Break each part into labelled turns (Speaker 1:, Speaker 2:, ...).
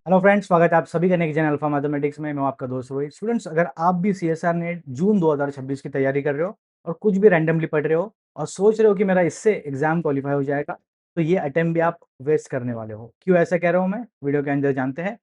Speaker 1: Hello friends, स्वागत है आप सभी का नेक्स्ट जन अल्फा मैथमेटिक्स में। मैं हूं आपका दोस्त रोहित। स्टूडेंट्स, अगर आप भी सीएसआर नेट जून 2026 की तैयारी कर रहे हो और कुछ भी रैंडमली पढ़ रहे हो और सोच रहे हो कि मेरा इससे एग्जाम क्वालिफाई हो जाएगा, तो ये अटेम्प्ट भी आप वेस्ट करने वाले हो। क्यों ऐसा कह रहा हूं मैं, वीडियो के अंदर जानते हैं।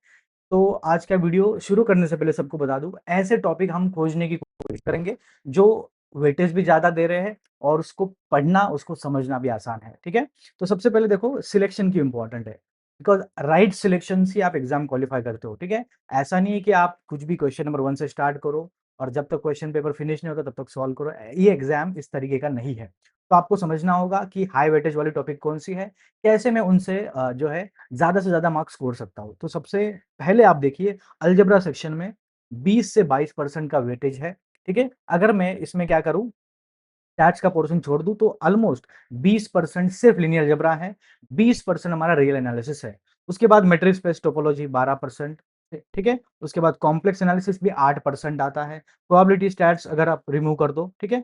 Speaker 1: तो आज का वीडियो शुरू करने से पहले सबको बता दूं, ऐसे टॉपिक हम खोजने की कोशिश करेंगे जो वेटेज भी ज्यादा दे रहे हैं और उसको पढ़ना, उसको समझना भी आसान है। ठीक है, तो सबसे पहले देखो, सिलेक्शन क्यों इंपॉर्टेंट है। बिकॉज राइट सिलेक्शन से आप एग्जाम क्वालिफाई करते हो। ठीक है, ऐसा नहीं है कि आप कुछ भी क्वेश्चन नंबर 1 से स्टार्ट करो और जब तक क्वेश्चन पेपर फिनिश नहीं होता तब तक सॉल्व करो। ये एग्जाम इस तरीके का नहीं है। तो आपको समझना होगा कि हाई वेटेज वाली टॉपिक कौन सी है, कैसे मैं उनसे जो है ज्यादा से ज्यादा मार्क्स स्कोर सकता हूँ। तो सबसे पहले आप देखिए, अलजेब्रा सेक्शन में 20 से 22% का वेटेज है। ठीक है, अगर मैं इसमें क्या करूं, स्टैट्स का पोर्शन छोड़ दूं तो ऑलमोस्ट 20% सिर्फ लिनियर अलजेब्रा है, 20% हमारा रियल एनालिसिस है। उसके बाद मैट्रिक्स स्पेस टोपोलॉजी 12%। ठीक है, उसके बाद कॉम्प्लेक्स एनालिसिस भी 8% आता है। प्रोबेबिलिटी स्टैट्स अगर आप रिमूव कर दो, ठीक है।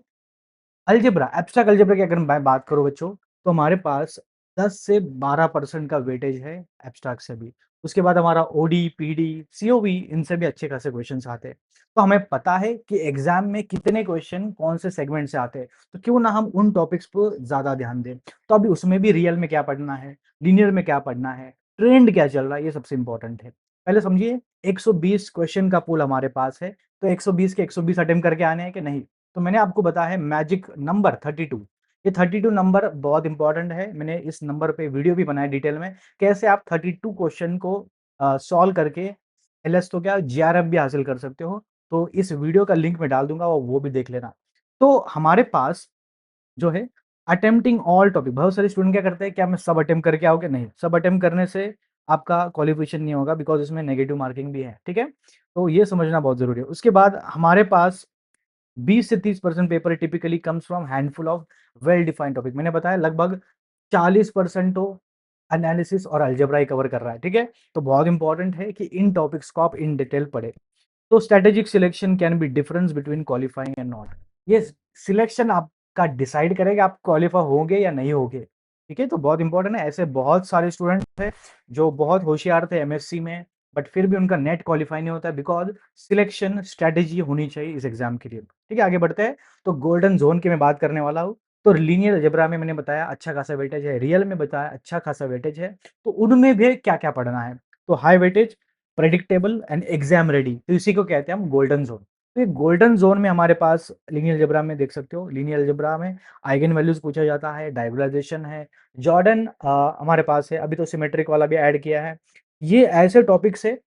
Speaker 1: अलजेब्रा, एब्स्ट्रैक्ट अलजेब्रा की अगर मैं बात करूं बच्चों, तो हमारे पास 10 से 12% का वेटेज है एब्स्ट्रैक्ट से भी। उसके बाद हमारा ओडी, पीडी, सीओवी, इनसे भी अच्छे खासे क्वेश्चंस आते हैं। तो हमें पता है कि एग्जाम में कितने क्वेश्चन कौन से सेगमेंट से आते हैं, तो क्यों ना हम उन टॉपिक्स पर ज्यादा ध्यान दें। तो अभी उसमें भी रियल में क्या पढ़ना है, लीनियर में क्या पढ़ना है, ट्रेंड क्या चल रहा है, ये सबसे इंपॉर्टेंट है। पहले समझिए, 120 क्वेश्चन का पूल हमारे पास है, तो 120 के 120 अटेम्प्ट करके आने हैं कि नहीं। तो मैंने आपको बताया है मैजिक नंबर 32। ये 32 नंबर बहुत इंपॉर्टेंट है। मैंने इस नंबर पे वीडियो भी बनाया डिटेल में, कैसे आप 32 क्वेश्चन को सॉल्व करके एलएस तो क्या जीआरएफ भी हासिल कर सकते हो। तो इस वीडियो का लिंक मैं डाल दूंगा और वो भी देख लेना। तो हमारे पास जो है अटेम्प्टिंग ऑल टॉपिक, बहुत सारे स्टूडेंट क्या करते हैं, क्या मैं सब अटेम्प्ट करके आओगे, नहीं, सब अटेम्प्ट करने से आपका क्वालिफिकेशन नहीं होगा, बिकॉज इसमें नेगेटिव मार्किंग भी है। ठीक है, तो ये समझना बहुत जरूरी है। उसके बाद हमारे पास 20 से 30% paper typically comes from handful of well defined topic. मैंने बताया लगभग 40% तो एनालिसिस और अलजेब्रा ही कवर कर रहा है। ठीक है, तो बहुत इंपॉर्टेंट है कि इन टॉपिक्स को आप इन डिटेल पढ़े। तो strategic selection can be difference between qualifying and not. ये सिलेक्शन आपका डिसाइड करेगा आप क्वालिफाई होंगे या नहीं होगे। ठीक है, तो बहुत इंपॉर्टेंट है। ऐसे बहुत सारे स्टूडेंट थे जो बहुत होशियार थे एमएससी में, बट फिर भी उनका नेट क्वालिफाई नहीं होता, बिकॉज सिलेक्शन स्ट्रेटेजी होनी चाहिए इस एग्जाम के लिए। ठीक है, आगे बढ़ते हैं। तो गोल्डन जोन की मैं बात करने वाला हूँ। तो लीनियर अलजेब्रा में मैंने बताया अच्छा खासा वेटेज है, रियल में बताया अच्छा खासा वेटेज है। तो उनमें भी क्या क्या पढ़ना है, तो high weightage, predictable and exam ready, तो इसी को कहते हैं हम गोल्डन जोन। तो ये गोल्डन जोन में हमारे पास लीनियर अलजेब्रा में देख सकते हो, लीनियर अलजेब्रा में आइगन वैल्यूज पूछा जाता है, डायगोनलाइजेशन है, जॉर्डन हमारे पास है, अभी तो सिमेट्रिक वाला भी ऐड किया है। ये ऐसे टॉपिक्स है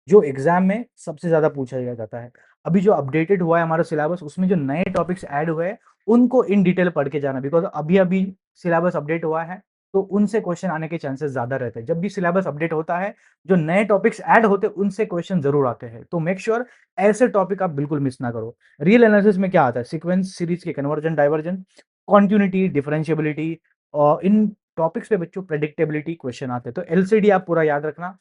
Speaker 1: जो एग्जाम में सबसे ज्यादा पूछा जाता है। अभी जो अपडेटेड हुआ है हमारा सिलेबस, उसमें जो नए टॉपिक्स ऐड हुए हैं उनको इन डिटेल पढ़ के जाना, बिकॉज अभी अभी सिलेबस अपडेट हुआ है, तो उनसे क्वेश्चन आने के चांसेस ज्यादा रहते हैं। जब भी सिलेबस अपडेट होता है, जो नए टॉपिक्स ऐड होते हैं उनसे क्वेश्चन जरूर आते हैं। तो मेक श्योर ऐसे टॉपिक आप बिल्कुल मिस ना करो। रियल एनालिसिस में क्या आता है, सीक्वेंस सीरीज के कन्वर्जन, डाइवर्जन, कॉन्टिन्यूटी, डिफरेंशियबिलिटी, और इन टॉपिक्स पे बच्चों प्रेडिक्टेबिलिटी क्वेश्चन आते हैं। तो एलसीडी आप पूरा याद रखना।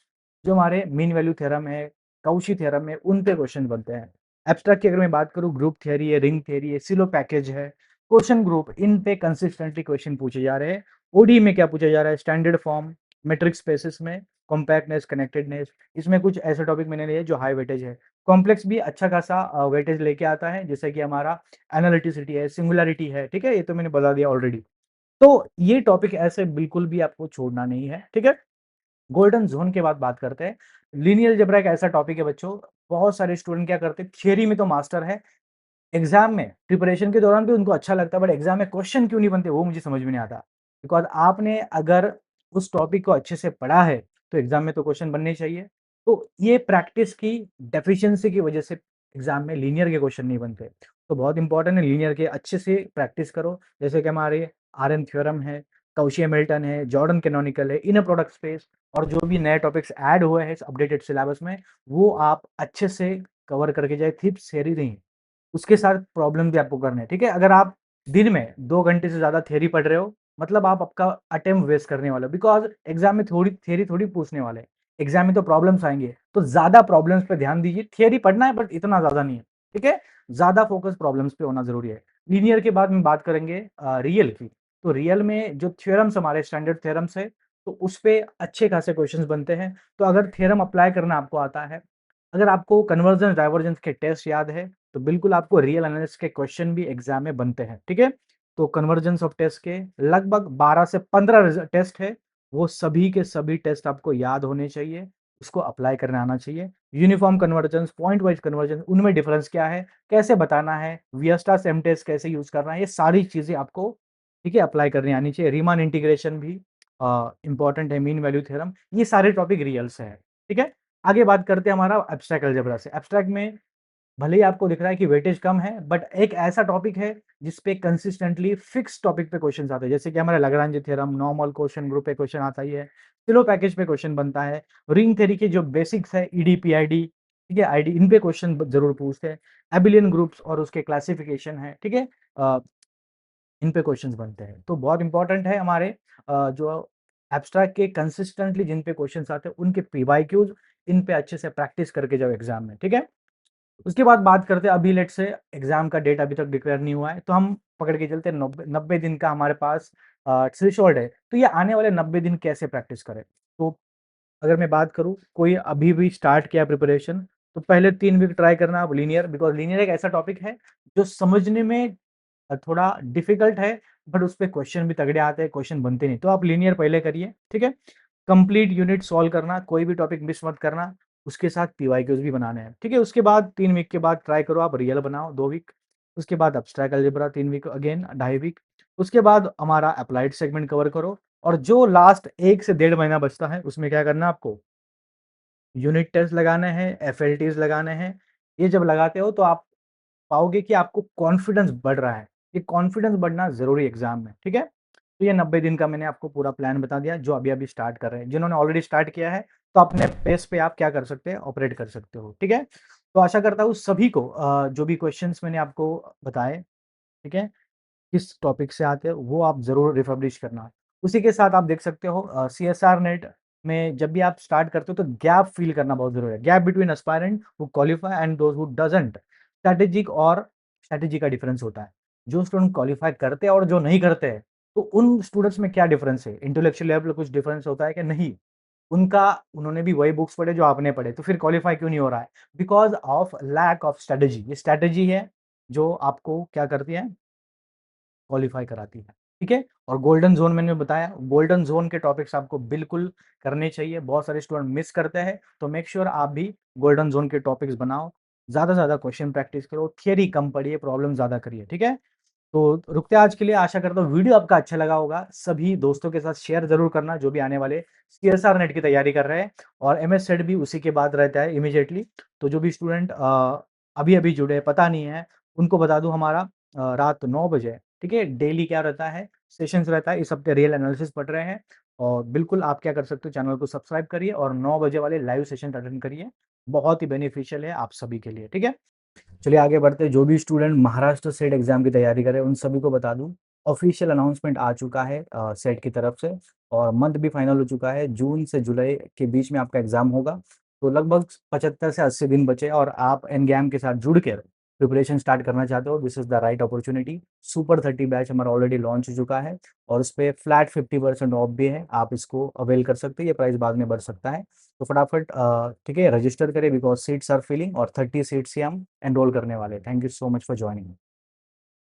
Speaker 1: जो हमारे मीन वैल्यू थ्योरम है, काउची थ्योरम है, उन पे क्वेश्चन बनते हैं। एब्स्ट्रैक्ट की अगर मैं बात करूं, ग्रुप थियरी है, रिंग थियरी है, सिलो पैकेज है, क्वेश्चन ग्रुप, इन पे कंसिस्टेंटली क्वेश्चन पूछे जा रहे हैं। ओडी में क्या पूछा जा रहा है, स्टैंडर्ड फॉर्म, मेट्रिक स्पेसिस में, कॉम्पैक्टनेस, कनेक्टेडनेस, इसमें कुछ ऐसे टॉपिक मैंने लिए जो हाई वेटेज है। कॉम्प्लेक्स भी अच्छा खासा वेटेज लेके आता है, जैसे कि हमारा एनालिटिसिटी है, सिंगुलरिटी है। ठीक है, ये तो मैंने बता दिया ऑलरेडी। तो ये टॉपिक ऐसे बिल्कुल भी आपको छोड़ना नहीं है। ठीक है, गोल्डन जोन के बाद बात करते हैं। लीनियर अलजेब्रा एक ऐसा टॉपिक है बच्चों, बहुत सारे स्टूडेंट क्या करते हैं, थियरी में तो मास्टर है, एग्जाम में प्रिपरेशन के दौरान भी उनको अच्छा लगता है, बट एग्जाम में क्वेश्चन क्यों नहीं बनते वो मुझे समझ में नहीं आता। बिकॉज आपने अगर उस टॉपिक को अच्छे से पढ़ा है तो एग्जाम में तो क्वेश्चन बनने चाहिए। तो ये प्रैक्टिस की डेफिशिएंसी की वजह से एग्जाम में लीनियर के क्वेश्चन नहीं बनते। तो बहुत इंपॉर्टेंट है लीनियर के अच्छे से प्रैक्टिस करो, जैसे कि हमारे आरएन थ्योरम है, काउची हैमिल्टन है, जॉर्डन कैनोनिकल है, इनर प्रोडक्ट स्पेस, और जो भी नए टॉपिक्स ऐड हुए हैं इस अपडेटेड सिलेबस में, वो आप अच्छे से कवर करके जाए। थिप्स थ्योरी नहीं, उसके साथ प्रॉब्लम भी आपको करने हैं। ठीक है, अगर आप दिन में 2 घंटे से ज़्यादा थ्योरी पढ़ रहे हो, मतलब आप आपका अटेम्प्ट वेस्ट करने वाले हो, बिकॉज़ एग्ज़ाम में थोड़ी थ्योरी थोड़ी पूछने वाले हैं। एग्ज़ाम में तो प्रॉब्लम्स आएँगे, तो ज़्यादा प्रॉब्लम्स पे ध्यान दीजिए। थ्योरी पढ़ना है बट इतना ज़्यादा नहीं है। ठीक है? ज़्यादा फोकस प्रॉब्लम्स पे होना ज़रूरी है। लीनियर के बाद में बात करेंगे रियल की। तो रियल में जो थ्योरम्स हमारे स्टैंडर्ड थ्योरम्स है, तो उस पे अच्छे खासे क्वेश्चंस बनते हैं। तो अगर थ्योरम अप्लाई करना आपको आता है, अगर आपको कन्वर्जेंस डाइवर्जेंस के टेस्ट याद है, तो बिल्कुल आपको रियल एनालिसिस के क्वेश्चन भी एग्जाम में बनते हैं, ठीक है? तो कन्वर्जेंस ऑफ टेस्ट के लगभग 12 से 15 टेस्ट है, वो सभी के सभी टेस्ट आपको याद होने चाहिए, उसको अप्लाई करना आना चाहिए। Uniform convergence, point wise convergence, उनमें डिफरेंस क्या है, कैसे बताना है, वीएसटा सेम टेस्ट कैसे यूज करना है, ये सारी चीजें आपको, ठीक है, अप्लाई करनी आनी चाहिए। रीमान इंटीग्रेशन भी इंपॉर्टेंट है, मीन वैल्यू थ्योरम, ये सारे टॉपिक रियल से है, ठीक है? आगे बात करते हैं हमारा एब्स्ट्रैक्ट अलजेब्रा से। एब्स्ट्रैक्ट में भले ही आपको दिख रहा है कि वेटेज कम है, बट एक ऐसा टॉपिक है जिसपे कंसिस्टेंटली फिक्स टॉपिक पे क्वेश्चन आते हैं, जैसे कि हमारा Lagrange theorem, normal question group पे क्वेश्चन आता ही है, सिलो पैकेज पे क्वेश्चन बनता है, रिंग थ्योरी के जो बेसिक्स है, ईडी पीआईडी, ठीक है, आईडी, इन पे क्वेश्चन जरूर पूछते हैं। एबिलियन ग्रुप्स और उसके क्लासिफिकेशन है, ठीक है, इन पे क्वेश्चंस बनते हैं। तो बहुत इंपॉर्टेंट है हमारे जो एब्स्ट्रैक्ट के कंसिस्टेंटली जिन पे क्वेश्चंस आते हैं, उनके पीवाईक्यूज, इन पे अच्छे से प्रैक्टिस करके जाओ एग्जाम में, ठीक है? उसके बाद बात करते हैं, अभी लेट से एग्जाम का डेट अभी तक डिक्लेयर नहीं हुआ है, तो हम पकड़ के चलते हैं 90 दिन का हमारे पास थ्रेशोल्ड है। तो ये आने वाले 90 दिन कैसे प्रैक्टिस करें? तो अगर मैं बात करूँ, कोई अभी भी स्टार्ट किया प्रिपरेशन, तो पहले 3 वीक ट्राई करना आप लीनियर, बिकॉज़ लीनियर एक ऐसा टॉपिक है जो समझने में थोड़ा डिफिकल्ट है, बट उसपे क्वेश्चन भी तगड़े आते हैं, क्वेश्चन बनते नहीं। तो आप लीनियर पहले करिए, ठीक है? कंप्लीट यूनिट सॉल्व करना, कोई भी टॉपिक मिस मत करना, उसके साथ पीवाईक्यूज भी बनाने हैं, ठीक है? उसके बाद 3 वीक के बाद ट्राई करो आप रियल बनाओ 2 वीक, उसके बाद abstract algebra 3 week again 2.5 week, उसके बाद हमारा अप्लाइड सेगमेंट कवर करो, और जो लास्ट 1 से डेढ़ महीना बचता है, उसमें क्या करना है आपको? यूनिट टेस्ट लगाने हैं, एफएलटीज़ लगाने हैं। ये जब लगाते हो तो आप पाओगे कि आपको कॉन्फिडेंस बढ़ रहा है। ये कॉन्फिडेंस बढ़ना ज़रूरी है एग्ज़ाम में, ठीक है? तो ये 90 दिन का मैंने आपको पूरा प्लान बता दिया, जो अभी-अभी स्टार्ट कर रहे हैं। जिन्होंने ऑलरेडी स्टार्ट किया है, तो अपने पेस पे आप क्या कर सकते हैं, ऑपरेट कर सकते हो, ठीक है? तो आशा करता हूँ सभी को जो भी क्वेश्चन्स मैंने आपको बताए, ठीक है? किस टॉपिक से आते हैं, वो आप ज़रूर रिफर्बिश करना। उसी के साथ आप देख सकते हो सीएसआर नेट में जब भी आप स्टार्ट करते हो, तो गैप फ़ील करना बहुत ज़रूरी है। Gap between aspirant who qualify and those who doesn't. Strategic और स्ट्रैटेजी का डिफरेंस होता है। जो स्टूडेंट क्वालिफाई करते हैं और जो नहीं करते हैं, तो उन स्टूडेंट्स में क्या डिफरेंस है? इंटेलेक्चुअल लेवल पे कुछ डिफरेंस होता है कि नहीं? उनका, उन्होंने भी वही बुक्स पढ़े जो आपने पढ़े, तो फिर क्वालिफाई क्यों नहीं हो रहा है? Because of lack of strategy. ये स्ट्रैटेजी है जो आपको क्या करती है? क्वालिफाई कराती है, ठीक है? और गोल्डन ज़ोन मैंने बताया, गोल्डन ज़ोन के टॉपिक्स आपको बिल्कुल करने चाहिए, बहुत सारे स्टूडेंट मिस करते हैं, तो मेक श्योर आप भी गोल्डन ज़ोन के टॉपिक्स बनाओ, ज़्यादा से ज़्यादा क्वेश्चन प्रैक्टिस करो, थियरी कम पढ़िए, प्रॉब्लम ज़्यादा करिए, ठीक है? तो रुकते हैं आज के लिए, आशा करता हूँ वीडियो आपका अच्छा लगा होगा, सभी दोस्तों के साथ शेयर ज़रूर करना जो भी आने वाले सीएसआर नेट की तैयारी कर रहे हैं, और एमएस सेट भी उसी के बाद रहता है इमीडिएटली। तो जो भी स्टूडेंट अभी-अभी जुड़े हैं, पता नहीं है, उनको बता दूँ हमारा रात 9 बजे, ठीक है? डेली क्या रहता है, सेशंस रहता है, इस हफ्ते रियल एनालिसिस पढ़ रहे हैं, और बिल्कुल आप क्या कर सकते हो, चैनल को सब्सक्राइब करिए और 9 बजे वाले लाइव सेशन अटेंड करिए, बहुत ही बेनिफिशियल है आप सभी के लिए, ठीक है? चलिए आगे बढ़ते हैं। जो भी स्टूडेंट महाराष्ट्र सेट एग्जाम की तैयारी कर रहे हैं, उन सभी को बता दूं, ऑफिशियल अनाउंसमेंट आ चुका है सेट की तरफ से, और मंथ भी फाइनल हो चुका है। जून से जुलाई के बीच में आपका एग्जाम होगा, तो लगभग 75 से 80 दिन बचे, और आप एनगैम के साथ जुड़ कर प्रिपरेशन स्टार्ट करना चाहते हो, this is the right opportunity. Super 30 batch हमारा ऑलरेडी लॉन्च हो चुका है, और उस पर फ्लैट 50% ऑफ भी है, आप इसको अवेल कर सकते हैं। ये प्राइस बाद में बढ़ सकता है, तो फटाफट ठीक है रजिस्टर करें, बिकॉज सीट्स आर फिलिंग, और 30 सीट्स ही हम एनरोल करने वाले हैं। Thank you so much for joining.